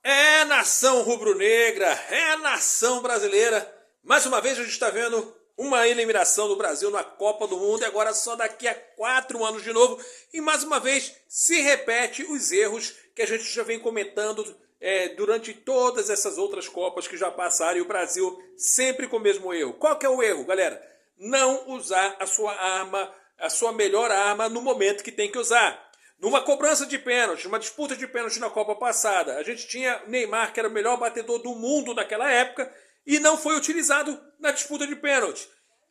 É nação rubro-negra, é nação brasileira. Mais uma vez a gente está vendo uma eliminação do Brasil na Copa do Mundo e agora só daqui a 4 anos de novo. E mais uma vez se repete os erros que a gente já vem comentando durante todas essas outras Copas que já passaram e o Brasil sempre com o mesmo erro. Qual que é o erro, galera? Não usar a sua arma, a sua melhor arma no momento que tem que usar. Numa cobrança de pênalti, numa disputa de pênalti na Copa passada, a gente tinha Neymar, que era o melhor batedor do mundo naquela época, e não foi utilizado na disputa de pênalti.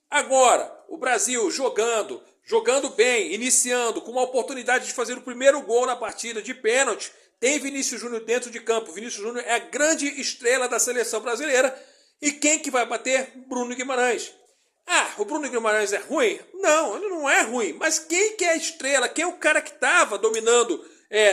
Agora, o Brasil jogando bem, iniciando, com uma oportunidade de fazer o primeiro gol na partida de pênalti, tem Vinícius Júnior dentro de campo. Vinícius Júnior é a grande estrela da seleção brasileira. E quem que vai bater? Bruno Guimarães. Ah, o Bruno Guimarães é ruim? Não, ele não é ruim. Mas quem que é a estrela? Quem é o cara que estava dominando,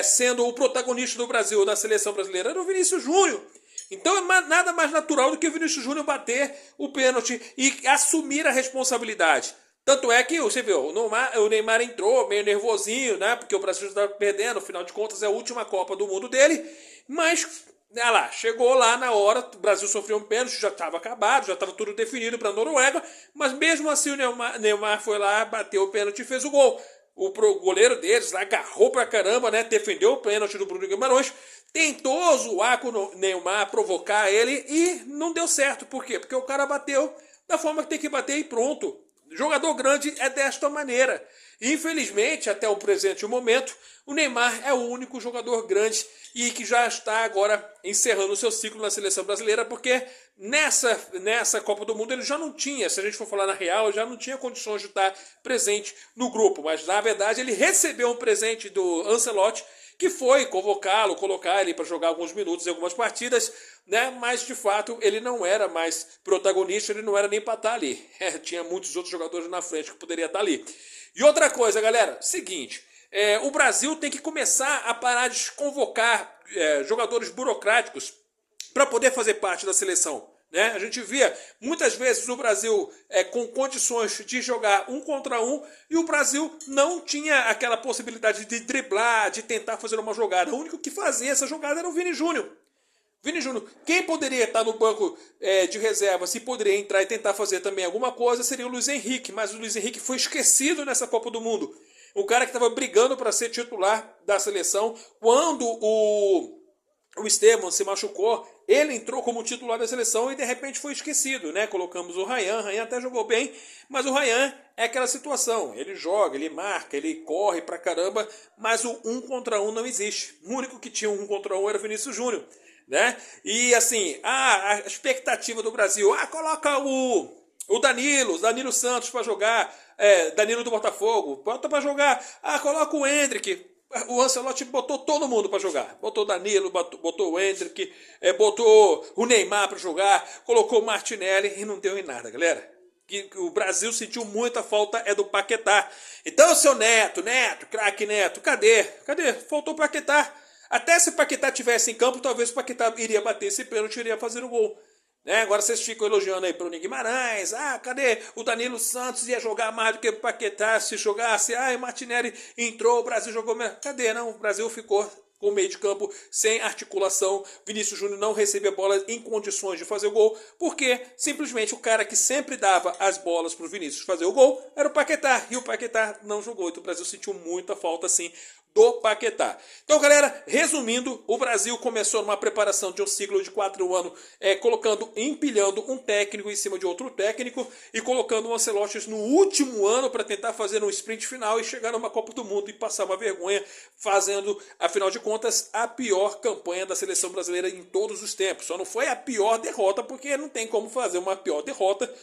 sendo o protagonista do Brasil, da seleção brasileira? Era o Vinícius Júnior. Então é nada mais natural do que o Vinícius Júnior bater o pênalti e assumir a responsabilidade. Tanto é que, você viu, o Neymar entrou meio nervosinho, né? Porque o Brasil estava perdendo, afinal de contas é a última Copa do Mundo dele. Mas, olha lá, chegou lá na hora, o Brasil sofreu um pênalti, já estava acabado, já estava tudo definido para a Noruega. Mas mesmo assim o Neymar foi lá, bateu o pênalti e fez o gol. O goleiro deles agarrou pra caramba, né? Defendeu o pênalti do Bruno Guimarães. Tentou zoar com o Neymar, provocar ele e não deu certo. Por quê? Porque o cara bateu da forma que tem que bater e pronto. Jogador grande é desta maneira. Infelizmente, até o presente momento, o Neymar é o único jogador grande e que já está agora encerrando o seu ciclo na seleção brasileira, porque nessa Copa do Mundo ele já não tinha, se a gente for falar na real, já não tinha condições de estar presente no grupo. Mas, na verdade, ele recebeu um presente do Ancelotti, que foi convocá-lo, colocar ele para jogar alguns minutos em algumas partidas, né? Mas de fato ele não era mais protagonista, ele não era nem para estar ali. Tinha muitos outros jogadores na frente que poderia estar ali. E outra coisa, galera, seguinte, o Brasil tem que começar a parar de convocar jogadores burocráticos para poder fazer parte da seleção. Né? A gente via muitas vezes o Brasil com condições de jogar 1 contra 1 e o Brasil não tinha aquela possibilidade de driblar, de tentar fazer uma jogada. O único que fazia essa jogada era o Vini Júnior. Vini Júnior, quem poderia estar no banco de reserva, se poderia entrar e tentar fazer também alguma coisa, seria o Luiz Henrique, mas o Luiz Henrique foi esquecido nessa Copa do Mundo. O cara que estava brigando para ser titular da seleção, quando o Esteban se machucou, ele entrou como titular da seleção e de repente foi esquecido, né? Colocamos o Ryan até jogou bem, mas o Ryan é aquela situação, ele joga, ele marca, ele corre pra caramba, mas o 1 contra 1 não existe. O único que tinha 1 contra 1 era o Vinícius Júnior, né? E assim, a expectativa do Brasil, coloca o Danilo Santos para jogar, Danilo do Botafogo, bota para jogar, coloca o Endrick. O Ancelotti botou todo mundo para jogar. Botou o Danilo, botou o Endrick, botou o Neymar para jogar, colocou o Martinelli e não deu em nada, galera. Que o Brasil sentiu muita falta do Paquetá. Então, seu Neto, craque Neto, cadê? Faltou o Paquetá. Até se o Paquetá tivesse em campo, talvez o Paquetá iria bater esse pênalti, iria fazer o gol. Né? Agora vocês ficam elogiando aí para o Guimarães. Cadê? O Danilo Santos ia jogar mais do que o Paquetá se jogasse. O Martinelli entrou, o Brasil jogou mesmo. Cadê? Não, o Brasil ficou com o meio de campo sem articulação. Vinícius Júnior não recebia bola em condições de fazer o gol, porque simplesmente o cara que sempre dava as bolas para o Vinícius fazer o gol era o Paquetá. E o Paquetá não jogou. Então o Brasil sentiu muita falta, assim, do Paquetá. Então, galera, resumindo, o Brasil começou numa preparação de um ciclo de 4 anos, empilhando um técnico em cima de outro técnico e colocando o Ancelotti no último ano para tentar fazer um sprint final e chegar numa Copa do Mundo e passar uma vergonha, fazendo, afinal de contas, a pior campanha da seleção brasileira em todos os tempos. Só não foi a pior derrota, porque não tem como fazer uma pior derrota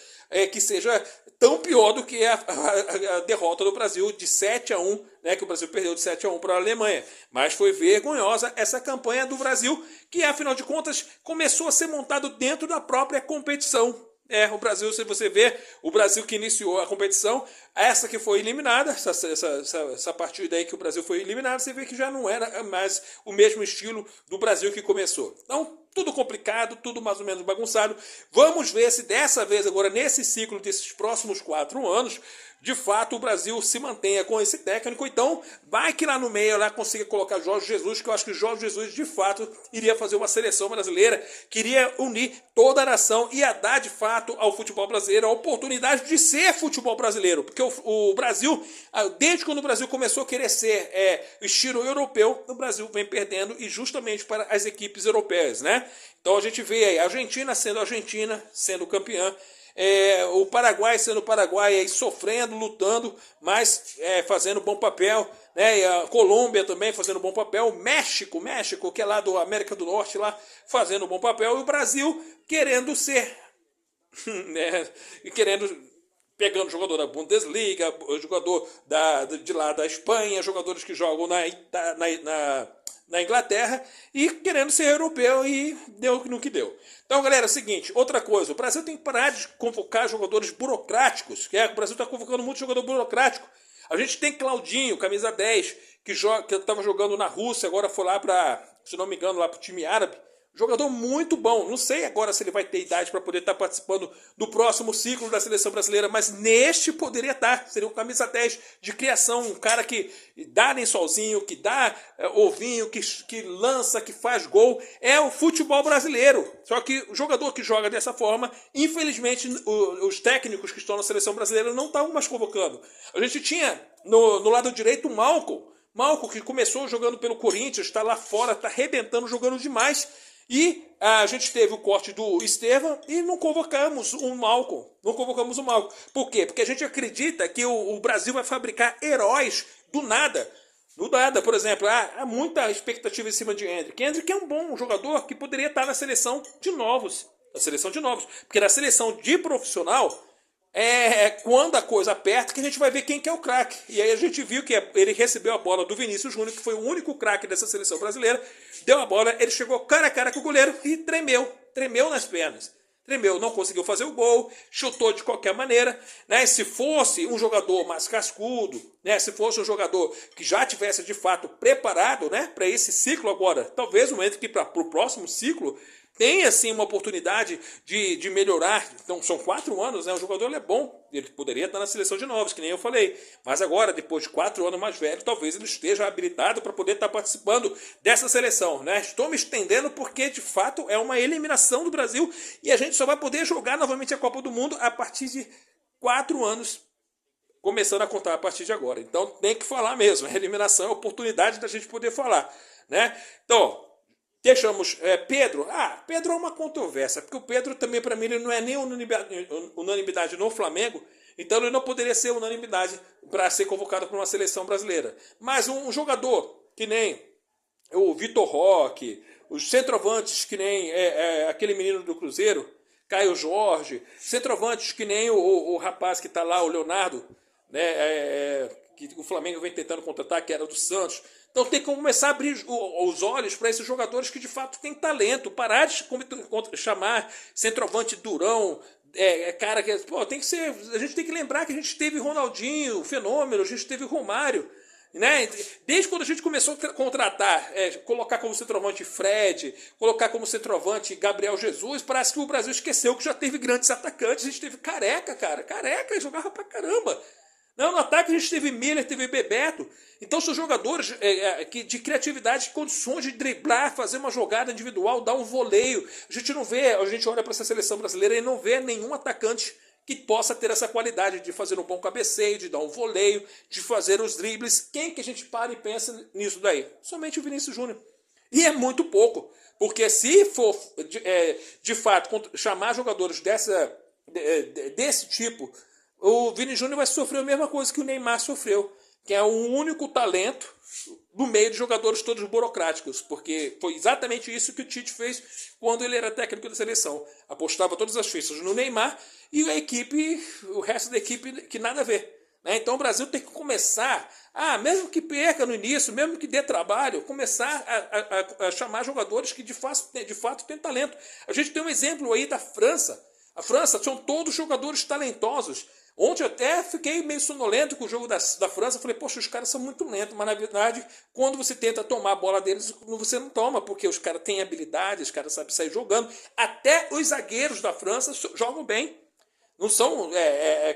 que seja tão pior do que a derrota do Brasil de 7-1, né, que o Brasil perdeu de 7-1 para a Alemanha. Mas foi vergonhosa essa campanha do Brasil, que afinal de contas começou a ser montado dentro da própria competição. O Brasil, se você ver, o Brasil que iniciou a competição, essa que foi eliminada, essa partida aí que o Brasil foi eliminado, você vê que já não era mais o mesmo estilo do Brasil que começou. Então, tudo complicado, tudo mais ou menos bagunçado. Vamos ver se dessa vez, agora nesse ciclo desses próximos 4 anos, de fato o Brasil se mantenha com esse técnico. Então vai que lá no meio lá consiga colocar Jorge Jesus, que eu acho que Jorge Jesus de fato iria fazer uma seleção brasileira, queria unir toda a nação e ia dar de fato ao futebol brasileiro a oportunidade de ser futebol brasileiro, porque o Brasil, desde quando o Brasil começou a querer ser estilo europeu, o Brasil vem perdendo, e justamente para as equipes europeias, né? Então a gente vê aí a Argentina sendo campeã, o Paraguai sendo Paraguai, aí, sofrendo, lutando, mas fazendo bom papel, né? E a Colômbia também fazendo bom papel, o México, que é lá do América do Norte, lá fazendo bom papel, e o Brasil querendo ser, né? Pegando jogador da Bundesliga, jogador de lá da Espanha, jogadores que jogam na Inglaterra, e querendo ser europeu, e deu no que deu. Então, galera, é o seguinte, outra coisa, o Brasil tem que parar de convocar jogadores burocráticos, o Brasil está convocando muito jogador burocrático. A gente tem Claudinho, camisa 10, que estava jogando na Rússia, agora foi lá se não me engano, lá para o time árabe. Jogador muito bom. Não sei agora se ele vai ter idade para poder estar participando do próximo ciclo da seleção brasileira, mas neste poderia estar. Seria um camisa 10 de criação, um cara que dá lençolzinho, que dá ovinho, que lança, que faz gol. É o futebol brasileiro. Só que o jogador que joga dessa forma, infelizmente, os técnicos que estão na seleção brasileira não estão mais convocando. A gente tinha no lado direito o Malcom, que começou jogando pelo Corinthians, está lá fora, está arrebentando, jogando demais. E a gente teve o corte do Estevão e não convocamos o Malcom. Por quê? Porque a gente acredita que o Brasil vai fabricar heróis do nada. Do nada, por exemplo, há muita expectativa em cima de Endrick. Endrick é um bom jogador que poderia estar na seleção de novos. Porque na seleção de profissional, quando a coisa aperta que a gente vai ver quem que é o craque. E aí a gente viu que ele recebeu a bola do Vinícius Júnior, que foi o único craque dessa seleção brasileira, deu a bola, ele chegou cara a cara com o goleiro e tremeu nas pernas. Não conseguiu fazer o gol, chutou de qualquer maneira, né? Se fosse um jogador mais cascudo, né? Se fosse um jogador que já tivesse de fato preparado, né, para esse ciclo agora, talvez o momento que para o próximo ciclo tem assim uma oportunidade de melhorar. Então são 4 anos, né? O jogador é bom, ele poderia estar na seleção de novos, que nem eu falei, mas agora, depois de 4 anos mais velho, talvez ele esteja habilitado para poder estar participando dessa seleção, né? Estou me estendendo porque de fato é uma eliminação do Brasil, e a gente só vai poder jogar novamente a Copa do Mundo a partir de 4 anos, começando a contar a partir de agora. Então tem que falar mesmo, a eliminação é a oportunidade da gente poder falar, né? Então deixamos Pedro. Pedro é uma controvérsia, porque o Pedro também, para mim, ele não é nem unanimidade no Flamengo, então ele não poderia ser unanimidade para ser convocado para uma seleção brasileira. Mas um jogador que nem o Vitor Roque, os centroavantes que nem aquele menino do Cruzeiro, Caio Jorge, centroavantes que nem o rapaz que está lá, o Leonardo, né, que o Flamengo vem tentando contratar, que era do Santos. Então tem que começar a abrir os olhos para esses jogadores que de fato têm talento. Parar de chamar centroavante durão, cara que... tem que ser... A gente tem que lembrar que a gente teve Ronaldinho, o Fenômeno, a gente teve Romário, né? Desde quando a gente começou a contratar, colocar como centroavante Fred, colocar como centroavante Gabriel Jesus, parece que o Brasil esqueceu que já teve grandes atacantes. A gente teve Careca, jogava pra caramba. Não, no ataque a gente teve Miller, teve Bebeto. Então são jogadores de criatividade, de condições de driblar, fazer uma jogada individual, dar um voleio. A gente não vê, a gente olha para essa seleção brasileira e não vê nenhum atacante que possa ter essa qualidade de fazer um bom cabeceio, de dar um voleio, de fazer os dribles. Quem que a gente para e pensa nisso daí? Somente o Vinícius Júnior. E é muito pouco, porque se for de fato chamar jogadores desse tipo, o Vini Júnior vai sofrer a mesma coisa que o Neymar sofreu, que é o único talento no meio de jogadores todos burocráticos, porque foi exatamente isso que o Tite fez quando ele era técnico da seleção. Apostava todas as fichas no Neymar e o resto da equipe que nada a ver. Né? Então o Brasil tem que começar, mesmo que perca no início, mesmo que dê trabalho, começar a chamar jogadores que de fato têm talento. A gente tem um exemplo aí da França. A França são todos jogadores talentosos, Ontem eu até fiquei meio sonolento com o jogo da França. Falei, poxa, os caras são muito lentos. Mas na verdade, quando você tenta tomar a bola deles, você não toma, porque os caras têm habilidade, os caras sabem sair jogando. Até os zagueiros da França jogam bem. Não são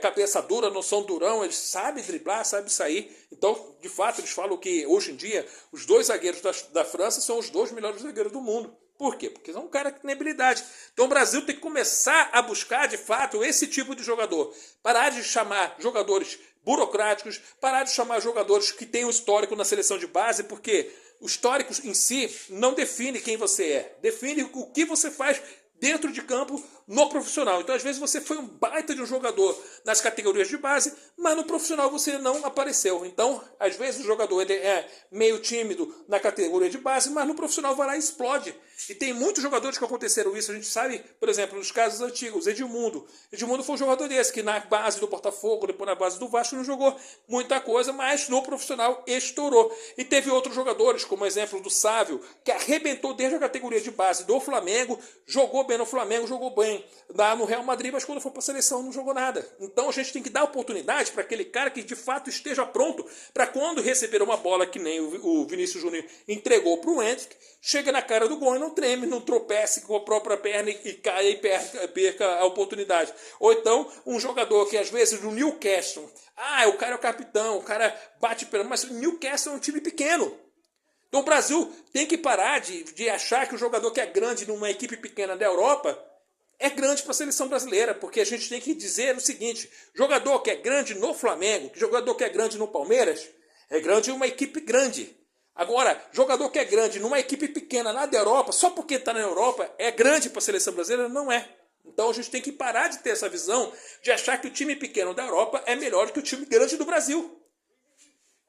cabeça dura, não são durão, eles sabem driblar, sabem sair. Então, de fato, eles falam que hoje em dia os dois zagueiros da França são os dois melhores zagueiros do mundo. Por quê? Porque são um cara que tem habilidade. Então o Brasil tem que começar a buscar, de fato, esse tipo de jogador. Parar de chamar jogadores burocráticos, parar de chamar jogadores que têm um histórico na seleção de base, porque o histórico em si não define quem você é. Define o que você faz dentro de campo no profissional. Então, às vezes, você foi um baita de um jogador nas categorias de base, mas no profissional você não apareceu. Então, às vezes, o jogador ele é meio tímido na categoria de base, mas no profissional vai lá e explode. E tem muitos jogadores que aconteceram isso. A gente sabe, por exemplo, nos casos antigos, Edmundo. Edmundo foi um jogador desse, que na base do Botafogo, depois na base do Vasco, não jogou muita coisa, mas no profissional estourou. E teve outros jogadores, como o exemplo do Sávio, que arrebentou desde a categoria de base do Flamengo, jogou bem no Flamengo, jogou bem no Real Madrid, mas quando foi para a seleção não jogou nada. Então a gente tem que dar oportunidade para aquele cara que de fato esteja pronto para quando receber uma bola que nem o Vinícius Júnior entregou para o Endrick, chega na cara do gol e não treme, não tropece com a própria perna e caia e perca a oportunidade. Ou então um jogador que às vezes no Newcastle, o cara é o capitão, o cara bate pelo, mas o Newcastle é um time pequeno. Então o Brasil tem que parar de achar que o jogador que é grande numa equipe pequena da Europa é grande para a seleção brasileira, porque a gente tem que dizer o seguinte: jogador que é grande no Flamengo, jogador que é grande no Palmeiras, é grande em uma equipe grande. Agora, jogador que é grande numa equipe pequena lá da Europa, só porque está na Europa, é grande para a seleção brasileira? Não é. Então a gente tem que parar de ter essa visão de achar que o time pequeno da Europa é melhor que o time grande do Brasil.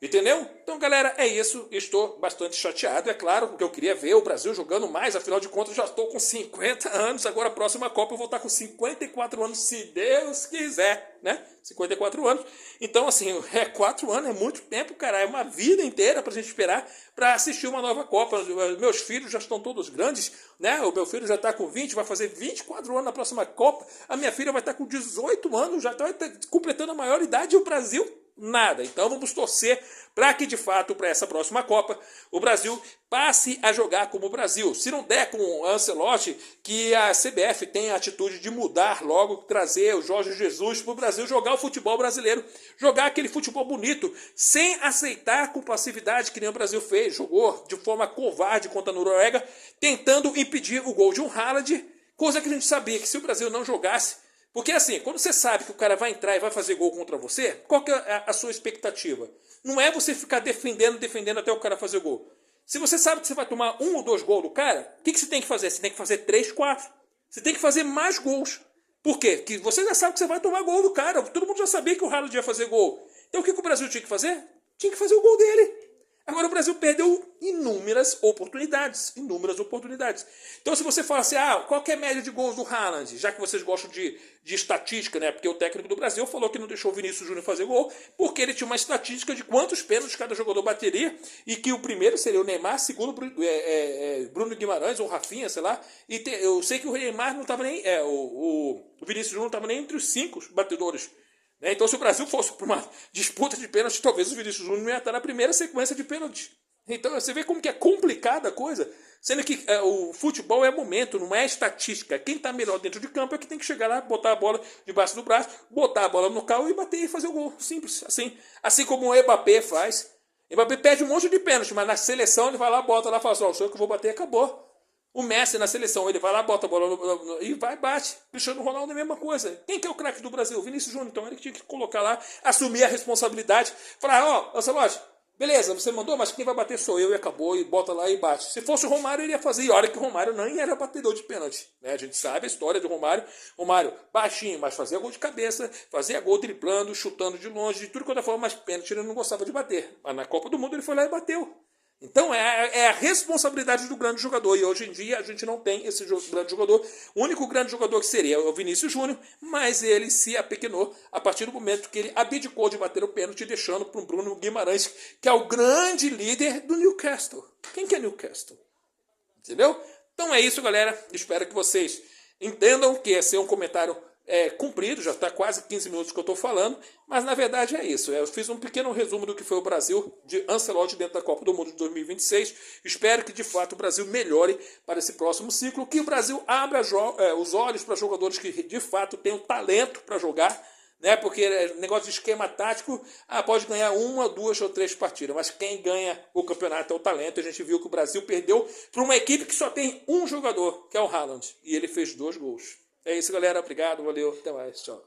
Entendeu? Então, galera, é isso. Estou bastante chateado, é claro, porque eu queria ver o Brasil jogando mais. Afinal de contas, já estou com 50 anos. Agora, a próxima Copa, eu vou estar com 54 anos, se Deus quiser, né? 54 anos. Então, assim, 4 anos é muito tempo, cara. É uma vida inteira para a gente esperar para assistir uma nova Copa. Meus filhos já estão todos grandes, né? O meu filho já está com 20, vai fazer 24 anos na próxima Copa. A minha filha vai estar com 18 anos, já está completando a maioridade. E o Brasil nada. Então vamos torcer para que de fato para essa próxima Copa o Brasil passe a jogar como o Brasil. Se não der com o Ancelotti, que a CBF tenha a atitude de mudar logo, trazer o Jorge Jesus para o Brasil jogar o futebol brasileiro, jogar aquele futebol bonito, sem aceitar com passividade que nem o Brasil fez, jogou de forma covarde contra a Noruega, tentando impedir o gol de um Haaland, coisa que a gente sabia que se o Brasil não jogasse. Porque assim, quando você sabe que o cara vai entrar e vai fazer gol contra você, qual que é a sua expectativa? Não é você ficar defendendo até o cara fazer gol. Se você sabe que você vai tomar 1 ou 2 gols do cara, o que você tem que fazer? Você tem que fazer 3, 4. Você tem que fazer mais gols. Por quê? Porque você já sabe que você vai tomar gol do cara. Todo mundo já sabia que o Haaland ia fazer gol. Então o que o Brasil tinha que fazer? Tinha que fazer o gol dele. Agora o Brasil perdeu inúmeras oportunidades. Então se você fala assim, qual que é a média de gols do Haaland? Já que vocês gostam de estatística, né? Porque o técnico do Brasil falou que não deixou o Vinícius Júnior fazer gol, porque ele tinha uma estatística de quantos pênaltis cada jogador bateria, e que o primeiro seria o Neymar, segundo Bruno Guimarães, ou Rafinha, sei lá. E eu sei que o Neymar não estava nem... o Vinícius Júnior não estava nem entre os 5 batedores. Então, se o Brasil fosse para uma disputa de pênalti, talvez o Vinícius Júnior não ia estar na primeira sequência de pênalti. Então, você vê como que é complicada a coisa, sendo que o futebol é momento, não é estatística. Quem está melhor dentro de campo é que tem que chegar lá, botar a bola debaixo do braço, botar a bola no carro e bater e fazer o gol. Simples, assim. Assim como o Mbappé faz. O Mbappé perde um monte de pênalti, mas na seleção ele vai lá, bota lá e fala assim, sou eu que vou bater e acabou. O Messi na seleção, ele vai lá, bota a bola e vai, bate. Cristiano Ronaldo é a mesma coisa. Quem que é o craque do Brasil? Vinícius Júnior. Então ele tinha que colocar lá, assumir a responsabilidade. Falar, Ancelotti, beleza, você mandou, mas quem vai bater sou eu, e acabou, e bota lá e bate. Se fosse o Romário, ele ia fazer. E olha que o Romário nem era batedor de pênalti. Né? A gente sabe a história do Romário. Romário baixinho, mas fazia gol de cabeça, fazia gol driblando, chutando de longe, de tudo quanto é forma, mas pênalti ele não gostava de bater. Mas na Copa do Mundo ele foi lá e bateu. Então é a responsabilidade do grande jogador. E hoje em dia a gente não tem esse grande jogador. O único grande jogador que seria o Vinícius Júnior, mas ele se apequenou a partir do momento que ele abdicou de bater o pênalti, deixando para o Bruno Guimarães, que é o grande líder do Newcastle. Quem que é Newcastle? Entendeu? Então é isso, galera. Espero que vocês entendam que esse é um comentário cumprido, já está quase 15 minutos que eu estou falando, mas na verdade é isso. Eu fiz um pequeno resumo do que foi o Brasil de Ancelotti dentro da Copa do Mundo de 2026. Espero que de fato o Brasil melhore para esse próximo ciclo, que o Brasil abra os olhos para jogadores que de fato têm o talento para jogar, né? Porque negócio de esquema tático, pode ganhar 1, 2 ou 3 partidas, mas quem ganha o campeonato é o talento. A gente viu que o Brasil perdeu para uma equipe que só tem um jogador, que é o Haaland, e ele fez 2 gols. É isso, galera. Obrigado, valeu, até mais, tchau.